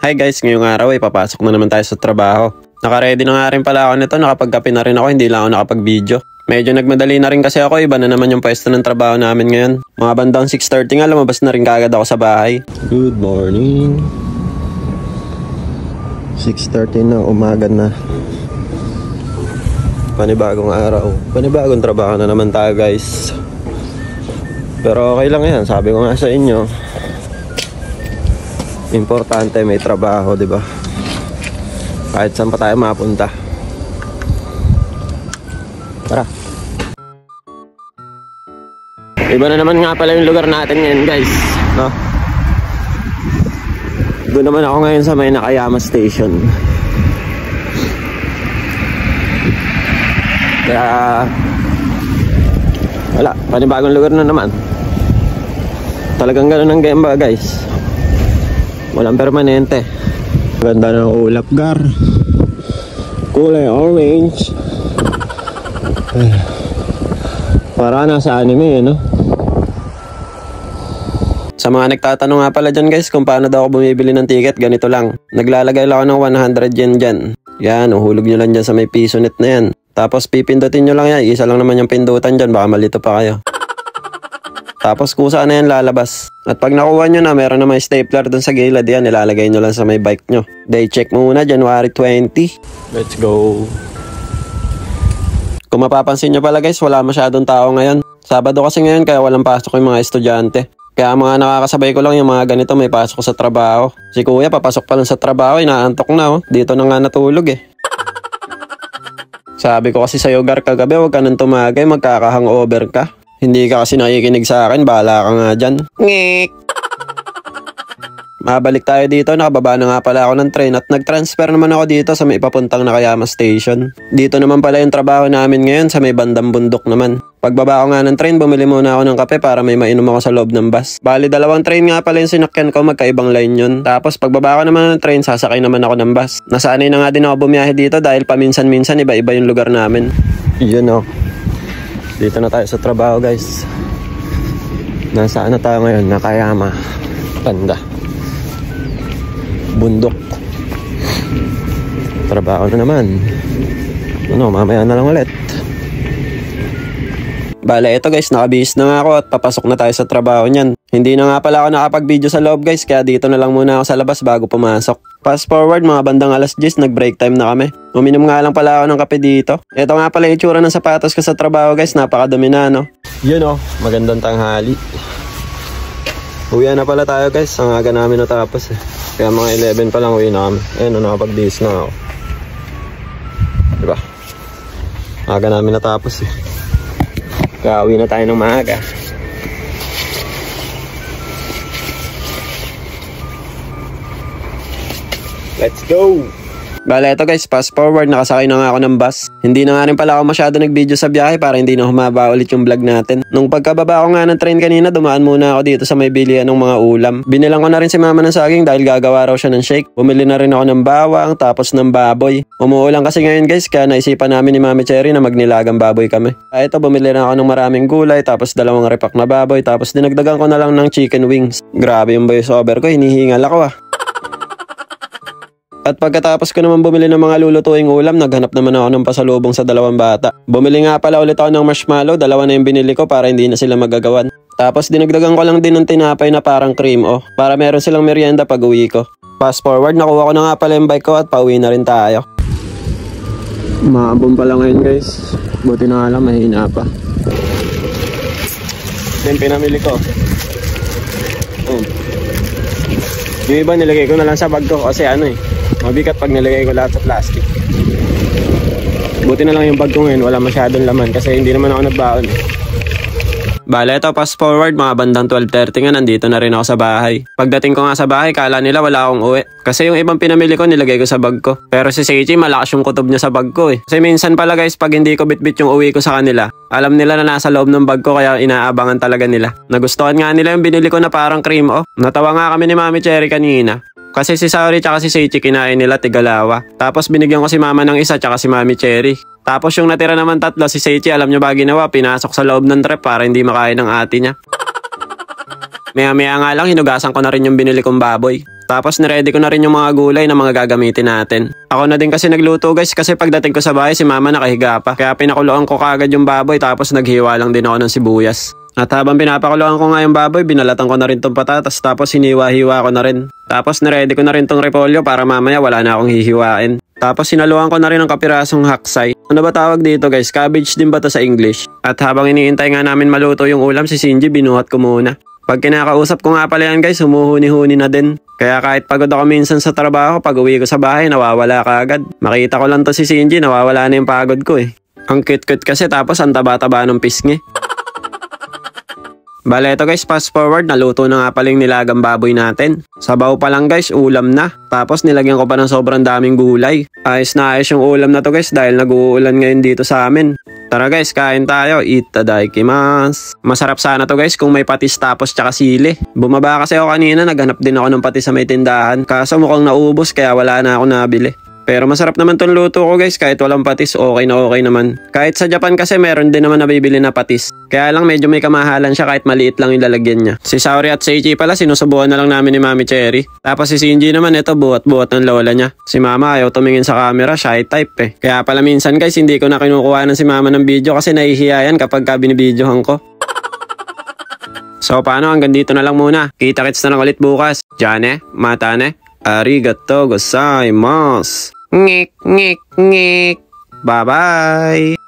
Hi guys, ngayong araw ay papasok na naman tayo sa trabaho. Naka-ready na nga rin pala ako nito, nakapagkape na rin ako, hindi lang ako nakapag-video. Medyo nagmadali na rin kasi ako, iba na naman yung pwesto ng trabaho namin ngayon. Mga bandang 6:30 nga, lumabas na rin kagad ako sa bahay. Good morning. 6:30 na, umaga na. Panibagong araw, panibagong trabaho na naman tayo guys. Pero okay lang yan, sabi ko nga sa inyo. Importante may trabaho, di ba? Kahit saan pa tayo mapunta. Tara. Iba na naman nga pala yung lugar natin ngayon guys, no? Doon naman ako ngayon sa may Nakayama Station. Kaya wala, panibagong lugar na naman. Talagang gano'n ang game ba guys? Walang permanente. Ganda ng ulap gar, kulay orange. Para nasa anime, no? Sa mga nagtatanong nga pala dyan guys kung paano daw ako bumibili ng ticket, ganito lang. Naglalagay lang ako ng 100 yen dyan. Yan, uhulog nyo lang dyan sa may piso net na yan. Tapos pipindutin nyo lang yan, isa lang naman yung pindutan dyan, baka malito pa kayo. Tapos kusa na yan lalabas. At pag nakuha nyo na, meron na may stapler dun sa gilid yan, nilalagay nyo lang sa may bike nyo. Day check muna, January 20. Let's go. Kung mapapansin nyo pala guys, wala masyadong tao ngayon. Sabado kasi ngayon kaya walang pasok yung mga estudyante. Kaya mga nakakasabay ko lang yung mga ganito, may pasok sa trabaho. Si kuya papasok pa lang sa trabaho, inaantok na oh. Dito na nga natulog eh. Sabi ko kasi sa'yo gar kagabi, huwag ka nang tumagay, magkaka-hangover ka. Hindi ka kasi nakikinig sa akin, bahala ka nga dyan. Ngek! Mabalik tayo dito, nakababa na nga pala ako ng train at nag-transfer naman ako dito sa may papuntang Nakayama Station. Dito naman pala yung trabaho namin ngayon sa may bandang bundok naman. Pagbaba ko nga ng train, bumili muna ako ng kape para may mainom ako sa loob ng bus. Bali, dalawang train nga pala yung sinakyan ko, magkaibang line yun. Tapos pagbaba ko naman ng train, sasakay naman ako ng bus. Nasanay na nga din ako bumiyahe dito dahil paminsan-minsan iba-iba yung lugar namin. Yun o. Dito na tayo sa trabaho guys. Nasaan na tayo ngayon? Nakayama. Tanda. Bundok. Trabaho na naman. Ano, mamaya na lang ulit. Bale, eto guys, nakabihis na nga ako at papasok na tayo sa trabaho niyan. Hindi na nga pala ako nakapag-video sa loob guys, kaya dito na lang muna ako sa labas bago pumasok. Fast forward, mga bandang alas 10, nag-break time na kami. Uminom nga lang pala ako ng kape dito. Eto nga pala yung itsura ng sapatos ko sa trabaho guys, napakadumi na no. Yun oh, magandang tanghali. Uwi na pala tayo guys, ang aga namin natapos eh. Kaya mga 11 pa lang uwi na kami. Ayun, nakapag-bihis na ako. Diba? Aga namin natapos eh. Kaya uwi na tayo ng maaga. Let's go! Bale, eto guys, fast forward, nakasakay na nga ako ng bus. Hindi na nga rin pala ako masyado nag-video sa biyahe para hindi na humaba ulit yung vlog natin. Nung pagkababa ko nga ng train kanina, dumaan muna ako dito sa may bilihan ng mga ulam. Binilang ko na rin si mama ng saging dahil gagawa raw siya ng shake. Bumili na rin ako ng bawang, tapos ng baboy. Umuulan kasi ngayon guys, kaya naisipan namin ni Mami Cherry na magnilagang baboy kami. Ito, bumili na ako ng maraming gulay, tapos dalawang repak na baboy, tapos dinagdagan ko na lang ng chicken wings. Grabe yung voice over ko, hinihingal ako ah. At pagkatapos ko naman bumili ng mga lulutuing ulam, naghanap naman ako ng pasalubong sa dalawang bata. Bumili nga pala ulit ako ng marshmallow, dalawa na yung binili ko para hindi na sila magagawan. Tapos dinagdagan ko lang din ng tinapay na parang cream para meron silang merienda pag uwi ko. Fast forward, nakuha ko na nga pala yung bike ko at pauwi na rin tayo. Maambon pala ngayon guys, buti na nga lang mahina pa. Then pinamili ko. Yung iba nilagay ko na lang sa bag ko kasi ano eh, mabigat pag nilagay ko lahat sa plastic. Buti na lang yung bag ko ngayon, wala masyadong laman kasi hindi naman ako nagbaon eh. Bale, ito fast forward, mga bandang 12:30 nga, nandito na rin ako sa bahay. Pagdating ko nga sa bahay, kala nila wala akong uwi. Kasi yung ibang pinamili ko, nilagay ko sa bag ko. Pero si Seichi, malakas yung kutob niya sa bag ko eh. Kasi minsan pala guys, pag hindi ko bitbit yung uwi ko sa kanila, alam nila na nasa loob ng bag ko kaya inaabangan talaga nila. Nagustuhan nga nila yung binili ko na parang cream Natawa nga kami ni Mami Cherry kanina. Kasi si Saori tsaka si Seichi kinain nila tigalawa. Tapos binigyan ko si Mama ng isa tsaka si Mami Cherry. Tapos yung natira naman tatlo, si Seichi, alam nyo ba ginawa? Pinasok sa loob ng trap para hindi makain ng ate niya. Maya-maya nga lang, hinugasan ko na rin yung binili kong baboy. Tapos niready ko na rin yung mga gulay na mga gagamitin natin. Ako na din kasi nagluto guys kasi pagdating ko sa bahay si mama nakahiga pa. Kaya pinakuloan ko kaagad yung baboy tapos naghiwa lang din ako ng sibuyas. At habang pinapakuloan ko nga yung baboy, binalatan ko na rin tong patatas tapos hiniwa-hiwa ko na rin. Tapos niready ko na rin tong repolyo para mamaya wala na akong hihiwain. Tapos sinaluan ko na rin ng kapirasong haksay. Ano ba tawag dito guys? Cabbage din ba to sa English? At habang iniintay nga namin maluto yung ulam si Shinji, binuhat ko muna. Pag kinakausap ko nga pala yan guys, humuhuni-huni na din. Kaya kahit pagod ako minsan sa trabaho, pag uwi ko sa bahay, nawawala ka agad. Makita ko lang to si Shinji, nawawala na yung pagod ko eh. Ang cute-cute kasi tapos ang taba-taba ng pisngi. Bale, ito guys, fast forward, naluto na nga pala yung nilagang baboy natin. Sabaw pa lang guys, ulam na. Tapos nilagyan ko pa ng sobrang daming gulay. Ayos na ayos yung ulam na to guys dahil nag-uulan ngayon dito sa amin. Tara guys, kain tayo. Itadakimasu. Masarap sana to guys kung may patis tapos tsaka sili. Bumaba kasi ako kanina, naghanap din ako ng patis sa may tindahan. Kaso mukhang naubos kaya wala na ako nabili. Pero masarap naman tong luto ko guys, kahit walang patis, okay na okay naman. Kahit sa Japan kasi meron din naman nabibili na patis. Kaya lang medyo may kamahalan siya kahit maliit lang yung lalagyan niya. Si Saori at Seichi pala sinusubuan na lang namin ni Mami Cherry. Tapos si Shinji naman ito buhat-buhat ng lola niya. Si Mama ayaw tumingin sa camera, shy type eh. Kaya pala minsan guys hindi ko na kinukuha ng si Mama ng video kasi nahihiya yan kapag binibidyohan ko. So paano, hanggang dito na lang muna. Kita-kits na lang ulit bukas. Jane, matane, arigatou gozaimasu. Ngik, ngik, ngik. Bye-bye!